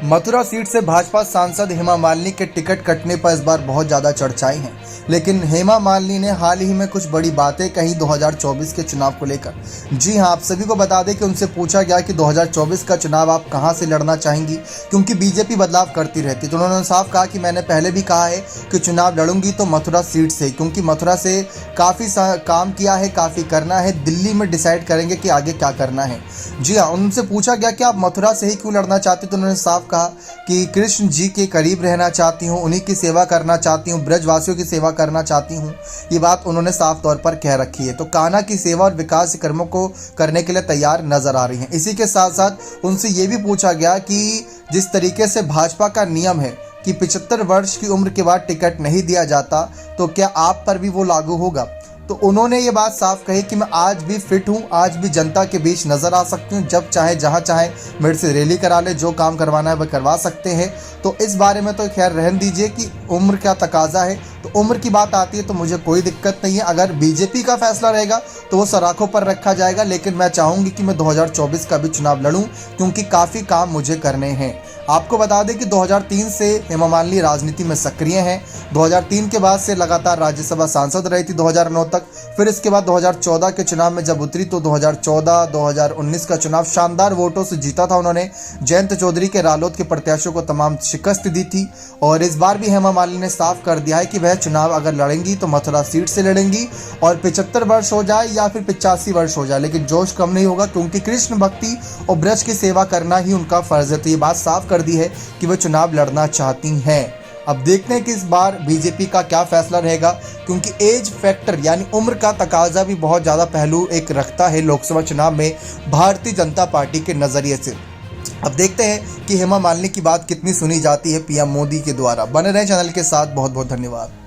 Mathura seat से भाजपा सांसद हेमा मालिनी के टिकट कटने पर इस बार बहुत ज़्यादा चर्चाएं हैं। लेकिन हेमा मालिनी ने हाल ही में कुछ बड़ी बातें कही 2024 के चुनाव को लेकर। जी हां, आप सभी को बता दें कि उनसे पूछा गया कि 2024 का चुनाव आप कहां से लड़ना चाहेंगी, क्योंकि बीजेपी बदलाव करती रहती। तो उन्होंने साफ कहा कि मैंने पहले भी कहा है कि चुनाव लड़ूंगी तो मथुरा सीट से, क्योंकि मथुरा से काफ़ी काम किया है, काफ़ी करना है। दिल्ली में डिसाइड करेंगे कि आगे क्या करना है। जी हाँ, उनसे पूछा गया कि आप मथुरा से ही क्यों लड़ना चाहते, तो उन्होंने साफ कहा कि कृष्ण जी के करीब रहना चाहती हूँ, उन्हीं की सेवा करना चाहती हूँ, ब्रजवासियों की सेवा करना चाहती हूँ। ये बात उन्होंने साफ तौर पर कह रखी है। तो कान्हा की सेवा और विकास कर्मों को करने के लिए तैयार नजर आ रही हैं। इसी के साथ साथ उनसे ये भी पूछा गया कि जिस तरीके से भाजपा का नियम है कि 75 वर्ष की उम्र के बाद टिकट नहीं दिया जाता, तो क्या आप पर भी वो लागू होगा। तो उन्होंने ये बात साफ कही कि मैं आज भी फिट हूँ, आज भी जनता के बीच नज़र आ सकती हूँ, जब चाहे जहाँ चाहे मेरे से रैली करा ले, जो काम करवाना है वह करवा सकते हैं। तो इस बारे में तो खैर रहने दीजिए कि उम्र क्या तकाजा है। तो उम्र की बात आती है तो मुझे कोई दिक्कत नहीं है। अगर बीजेपी का फैसला रहेगा तो वो सराखों पर रखा जाएगा, लेकिन मैं चाहूँगी कि मैं 2024 का भी चुनाव लड़ूँ, क्योंकि काफ़ी काम मुझे करने हैं। आपको बता दें कि 2003 से हेमा मालिनी राजनीति में सक्रिय हैं। 2003 के बाद से लगातार राज्यसभा सांसद रही थी 2009 तक। फिर इसके बाद 2014 के चुनाव में जब उतरी तो 2014-2019 का चुनाव शानदार वोटों से जीता था उन्होंने। जयंत चौधरी के रालोद के प्रत्याशियों को तमाम शिकस्त दी थी। और इस बार भी हेमा मालिनी ने साफ कर दिया है कि वह चुनाव अगर लड़ेंगी तो मथुरा सीट से लड़ेंगी, और 75 वर्ष हो जाए या फिर 85 वर्ष हो जाए, लेकिन जोश कम नहीं होगा, क्योंकि कृष्ण भक्ति और ब्रज की सेवा करना ही उनका फर्ज है। तो ये बात साफ कर दी है कि वह चुनाव लड़ना चाहती हैं। अब देखते हैं कि इस बार बीजेपी का क्या फैसला रहेगा, क्योंकि एज फैक्टर यानी उम्र का तकाजा भी बहुत ज़्यादा पहलू एक रखता है लोकसभा चुनाव में भारतीय जनता पार्टी के नज़रिए से। अब देखते हैं कि हेमा मालिनी की बात कितनी सुनी जाती है पीएम मोदी के द्वारा। बने रहें चैनल के साथ। बहुत बहुत धन्यवाद।